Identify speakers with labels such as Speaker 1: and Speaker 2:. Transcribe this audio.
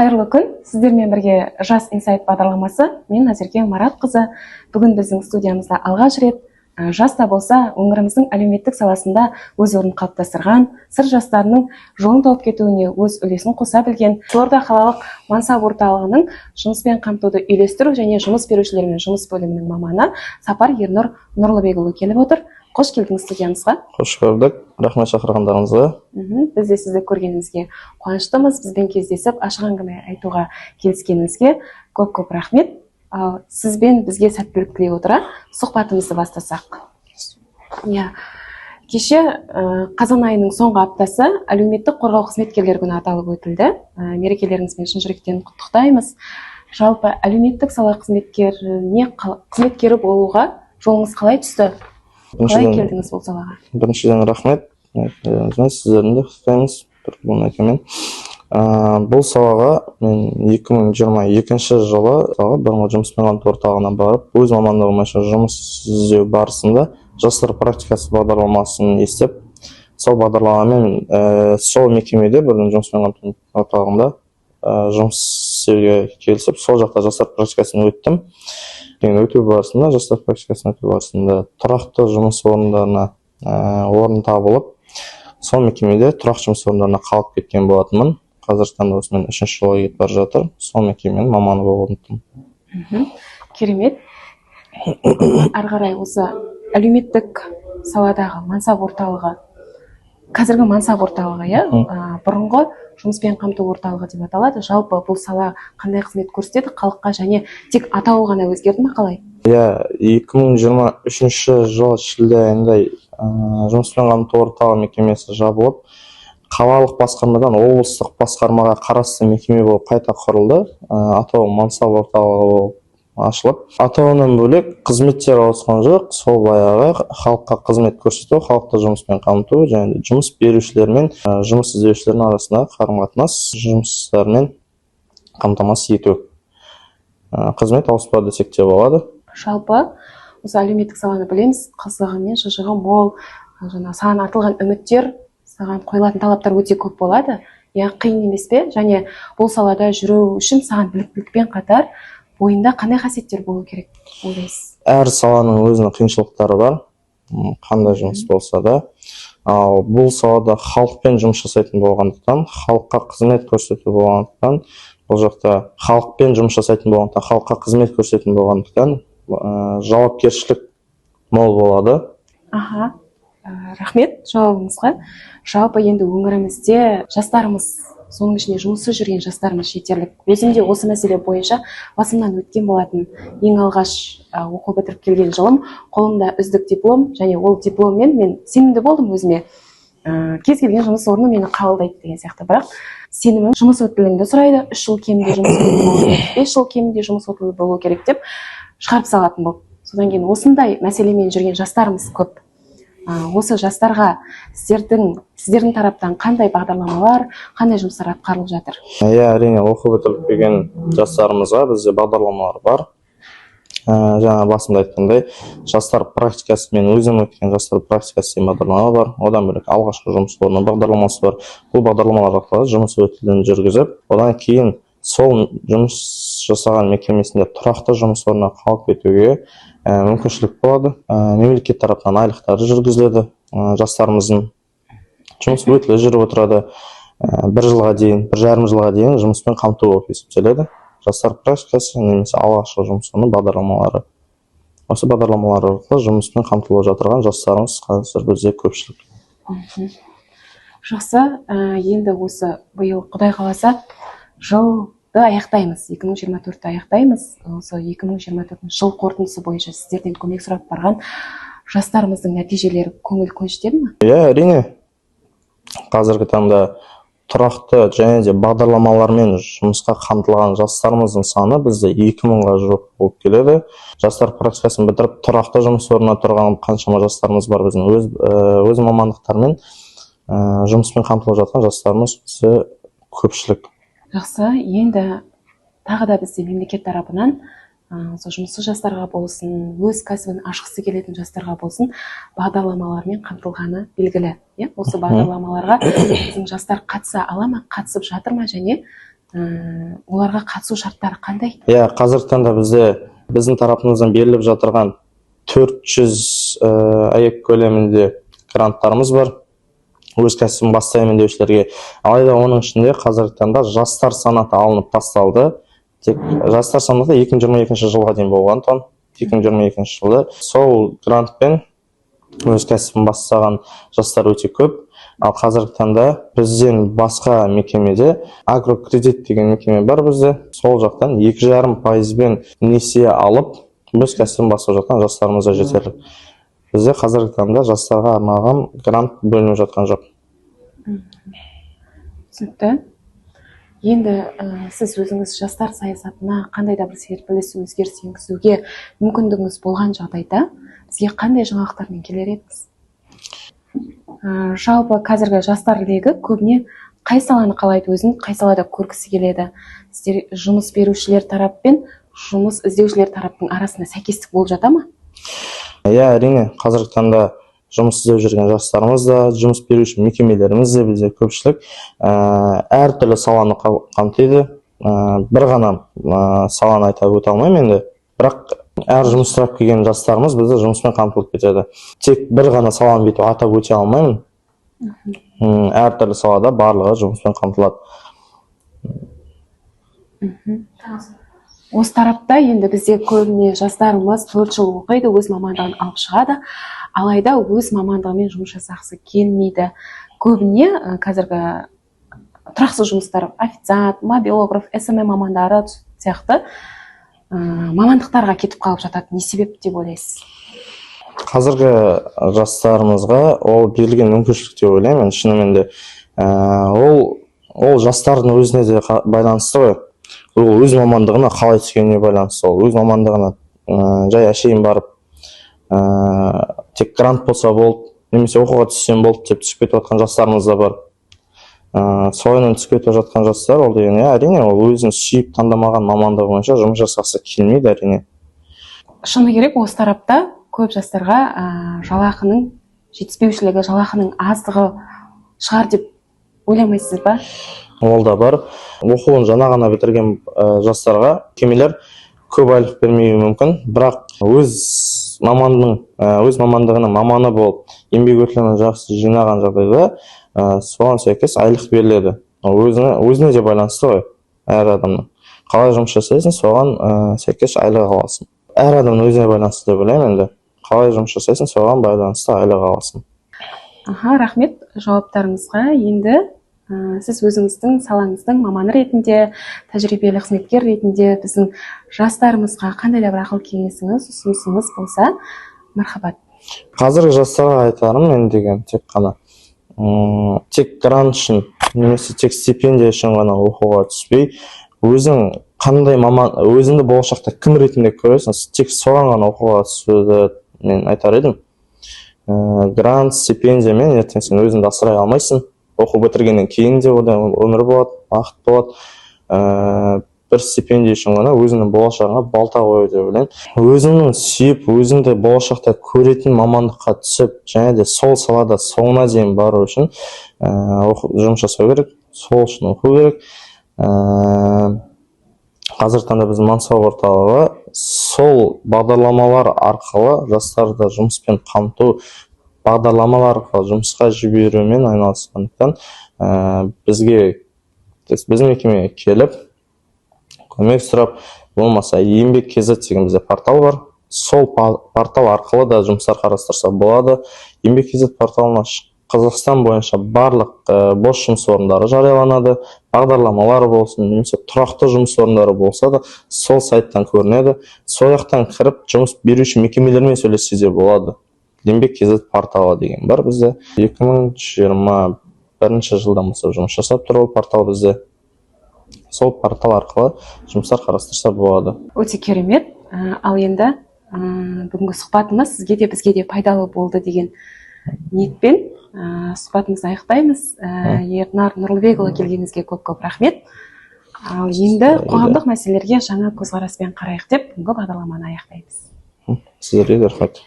Speaker 1: Қайырлы күн, сіздермен бірге Жас Инсайт бағдарламасы. Мен Назерке Маратқызы. Бүгін біздің студиямызда алғаш рет жас та болса өңіріміздің әлеуметтік саласында өз орнын қалыптастырған, сыр жастарының жолын тауып кетуіне өз үлесін қоса білген Қызылорда қалалық мансап орталығының жұмыспен қамтуды үйлестіру және жұмыс берушілермен жұмыс бөлімінің маманы Сапар Ернұр Нұрлыбекұлы келіп отыр. Қош келдіңіз студиямызға.
Speaker 2: Қош көрдік. Рахмет шақырғандарыңызға.
Speaker 1: Біз де сізді көргенімізге қуаныштымыз. Бізбен кездесіп, ашық әңгіме айтуға келіскеніңізге көп рахмет. Сізбен бізге сәттілік тілей отыра сұхбатымызды бастасақ. Кеше қазан айының соңғы аптасы әлеуметтік қорғау қызметкерлер күні аталып өтілді. Мерекелеріңізбен шын жүректен құттықтаймыз. Жалпы әлеуметтік сала қызметкері болуға жолыңыз қалай түсті? Қалай келдіңіз бұл салаға?
Speaker 2: Біріншіден рахмет. Сіздердің де құттықтаймыз. Бұл салаға мен 2022 жылы бұрынғы жұмыспен қамту орталығына барып, өз мамандығым бойынша жұмыс іздеу барысында жастар практикасы бағдарламасын естіп, сол бағдарламамен сол мекемеде бірдің жұмыспен қамту орталығында жұмыс істеуге келісіп, сол жақта жастар практикасын өттім. Өту барысында, жастар практикасын өту барысында тұрақты жұмыс орындарына орын табылып, сол мекемеде тұрақты жұмыс орындарына қалып кеткен болатынмын. Қазіргі таңда осымен 3-ші жылға кетіп бара жатыр. Сол мекеменің маманы болып отырмын.
Speaker 1: Керемет. Ары қарай осы әлеуметтік саладағы мансап орталығы, қазіргі мансап орталығы, бұрынғы жұмыспен қамту орталығы деп аталады. Жалпы бұл сала қандай қызмет көрсетеді халыққа, және тек атауы ғана өзгерді ме, қалай?
Speaker 2: 2023 жыл шілде айында жұмыспен қамту орталығы мекемесі жабылып, қалалық басқармадан облыстық басқармаға қарасты мекеме болып қайта құрылды. Атауы мансап орталығы болып ашылып, атауынан бөлек қызметтер ауысқан жоқ. Сол баяғы халыққа қызмет көрсету, халықты жұмыспен қамту және жұмыс берушілер мен жұмыс іздеушілердің арасында қарым-қатынас жұмыстармен қамтамасыз ету қызмет ауыспады десек те болады.
Speaker 1: Жалпы осы әлеуметтік саланы білеміз, қызығы мен шыжығы мол, саған артылған үміттер, саған қойылатын талаптар өте көп болады. Қиын емес пе? Және бұл салада жүру үшін саған біліктілікпен қатар бойында қандай қасиеттер болу керек ойлайсыз?
Speaker 2: Әр саланың өзінің қиыншылықтары бар, қандай жұмыс болса да. Ал бұл салада халықпен жұмыс жасайтын болғандықтан, халыққа қызмет көрсету болғандықтан, бұл жақта халықпен жұмыс жасайтын болғандықтан, халыққа қызмет көрсететін болғандықтан, жауапкершілік мол болады.
Speaker 1: Рахмет жауабыңызға. Жалпы енді өңірімізде жастарымыз, соның ішінде жұмыссыз жүрген жастарымыз жетерлік. Өзім де осы мәселе бойынша басымнан өткен болатын. Ең алғаш оқу бітіріп келген жылым, қолымда үздік диплом, және ол дипломмен мен сенімді болдым өзіме. Кез келген жұмыс орны мені қабылдайды деген сияқты. Бірақ сенімім жұмыс өтіліңді сұрайды, 3 жыл кемінде жұмыс өтілі болу керек, 5 жыл кемінде жұмыс өтілі болу керек деп шығарып салатын болды. Содан кейін осындай мәселемен жүрген жастарымыз көп. Осы жастарға сіздердің тараптан қандай бағдарламалар, қандай жұмыстар атқарылып жатыр?
Speaker 2: Әрине, оқу бітіріп келген жастарымызға бізде бағдарламалар бар. Жаңа басында айтқандай, жастар практикасы, мен өзім өткен жастар практикасы деген бағдарлама бар. Одан бөлек алғашқы жұмыс орны бағдарламасы бар. Бұл бағдарламалар арқылы жұмыс өтілін жүргізіп, одан кейін сол жұмыс жасаған мекемесінде тұрақты жұмыс орнына қалып кетуге мүмкіншілік болады. Мемлекет тарапынан айлықтары жүргізіледі. Жастарымыздың жұмыс өтілі жүріп отырады. 1 жылға дейін, 1,5 жылға дейін жұмыспен қамту болып есептеледі. Жастар практикасы немесе алғашқы жұмыс орны бағдарламалары. Осы бағдарламалар арқылы жұмыспен қамтылып жатырған жастарымыз қазір бізде көпшілік.
Speaker 1: Жақсы, енді осы биыл Құдай қаласа жылды аяқтаймыз, 2024-ті аяқтаймыз. Осы 2024 жыл қорытындысы бойынша сіздерден көмек сұрап барған жастарымыздың нәтижелері көңіл көншітеді ме?
Speaker 2: Әрине. Қазіргі таңда тұрақты және де бағдарламалармен жұмысқа қамтылған жастарымыздың саны бізде 2000-ға жуық болып келеді. Жастар практикасын бітіріп тұрақты жұмыс орнына тұрған қаншама жастарымыз бар. Біздің өз мамандықтармен жұмыспен қамтылып жатқан жастарымыз көпшілік.
Speaker 1: Жақсы, енді тағы да бізде мемлекет тарапынан жұмыссыз жастарға болсын, өз кәсібін ашқысы келетін жастарға болсын, бағдарламалармен қамтылғаны белгілі. Осы бағдарламаларға біздің жастар қатыса ала ма, қатысып жатыр ма, және оларға қатысу шарттары қандай?
Speaker 2: Иә, қазіргі таңда біздің тарапымыздан беріліп жатырған 400 аек көлемінде гранттарымыз бар өз кәсібін бастаймын деушілерге. Алайда оның ішінде қазіргі таңда жастар санаты алынып тасталды. Тек жастар санаты 2022 жылға дейін болған. 2022 жылы сол грантпен өз кәсібін бастаған жастар өте көп. Ал қазіргі таңда бізден басқа мекемеде агрокредит деген мекеме бар бізде. Сол жақтан 2,5% несие алып өз кәсібін бастап жатқан жастарымыз да жетерлік. Бізде қазіргі таңда жастарға арналған грант бөлініп жатқан жоқ.
Speaker 1: Түсінікті. Енді сіз өзіңіз жастар саясатына қандай да бір серпіліс өзгеріс енгізуге мүмкіндігіңіз болған жағдайда бізге қандай жаңалықтармен келер едіңіз? Жалпы қазіргі жастар легі көбіне қай саланы қалайды, өзін қай салада көргісі келеді? Сіздер жұмыс берушілер тарап пен жұмыс іздеушілер тараптың арасында сәйкестік болып жата ма?
Speaker 2: Иә, әрине, қазіргі таңда жұмыс іздеп жүрген жастарымыз да, жұмыс беруші мекемелеріміз де бізде көпшілік әртүрлі саланы қамтиды. Бір ғана саланы айта өте алмаймын енді, бірақ әр жұмыс сұрап келген жастарымыз бізде жұмыспен қамтылып кетеді. Тек бір ғана саланы бүйтіп атап өте алмаймын. Әртүрлі салада барлығы жұмыспен қамтылады.
Speaker 1: Осы тарапта енді бізде көбіне жастарымыз 4 жыл оқиды, өз мамандығын алып шығады, алайда өз мамандығымен жұмыс жасағысы келмейді. Көбіне қазіргі тұрақсыз жұмыстар, официант, мобилограф, СММ мамандары сияқты мамандықтарға кетіп қалып жатады. Не себеп деп ойлайсыз?
Speaker 2: Қазіргі жастарымызға ол берілген мүмкіншілік деп ойлаймын. Шынымен де ол жастардың өзіне де байланысты ғой. Ол өз мамандығына қалай түскеніне байланысты. Ол өз мамандығына жай әшейін барып тек грант болса болды, немесе оқуға түссем болды деп түсіп кетіп жатқан жастарымыз да бар. Солайынан түсіп кетіп жатқан жастар ол деген, әрине, ол өзін сүйіп таңдамаған мамандығы бойынша жұмыс жасағысы келмейді, әрине.
Speaker 1: Шыны керек, осы тарапта көп жастарға жалақының жетіспеушілігі, жалақының аздығы шығар деп ойламайсыз ба?
Speaker 2: Ол да бар. Оқуын жаңа ғана бітірген жастарға мекемелер көп айлық бермеуі мүмкін, бірақ өз мамандығының маманы болып, еңбек өтілін жақсы жинаған жағдайда соған сәйкес айлық беріледі. Өзіне де байланысты ғой, әр адамның. Қалай жұмыс жасайсың, соған сәйкес айлық аласың. Әр адамның өзіне байланысты деп ойлаймын енді. Қалай жұмыс жасайсың, соған байланысты айлық аласың.
Speaker 1: Рахмет жауаптарыңызға. Енді сіз өзіңіздің салаңыздың маманы ретінде, тәжірибелі қызметкер ретінде біздің жастарымызға қандай да бір ақыл кеңесіңіз, ұсынысыңыз болса, мархабат.
Speaker 2: Қазіргі жастарға айтарым мен деген тек қана тек грант үшін немесе тек стипендия үшін ғана оқуға түспей, өзің қандай өзіңді болашақта кім ретінде көресің, тек соған ғана оқуға түсуді мен айтар едім. Грант, стипендиямен ертең сен өзіңді асырай алмайсың. Оқу бітіргеннен кейін де одан өмір болады, бақыт болады. Бір стипендия үшін ғана өзіңнің болашағыңа балта қою деп ойлаймын. Өзіңнің сүйіп, өзіңді болашақта көретін мамандыққа түсіп, және де сол салада соңына дейін бару үшін жұмыс жасау керек, сол үшін оқу керек. Қазіргі таңда біздің Мансаб орталығы сол бағдарламалар арқылы жастарды жұмыспен қамту бағдарламалар арқылы жұмысқа жіберумен айналысқандықтан біздің мекемеге келіп көмек сұрап, болмаса еңбек KZ деген бізде портал бар. Сол портал арқылы да жұмыстар қарастырса болады. Еңбек KZ порталына Қазақстан бойынша барлық бос жұмыс орындары жарияланады. Бағдарламалар болсын, немесе тұрақты жұмыс орындары болса да сол сайттан көрінеді. Сол жақтан кіріп жұмыс беруші мекемелермен сөйлессе де болады. Еңбек KZ порталы деген бар бізде. 2021 жылдан бастап жұмыс жасап тұр ол портал бізде. Сол портал арқылы жұмыстар қарастырса болады.
Speaker 1: Өте керемет. Ал енді бүгінгі сұхбатымыз сізге де бізге де пайдалы болды деген ниетпен сұхбатымызды аяқтаймыз. Ернар Нұрлыбекұлы келгеніңізге көп рахмет. Ал енді қоғамдық мәселелерге жаңа көзқараспен қарайық деп бүгінгі бағдарламаны аяқтаймыз.
Speaker 2: Сіздерге рахмет.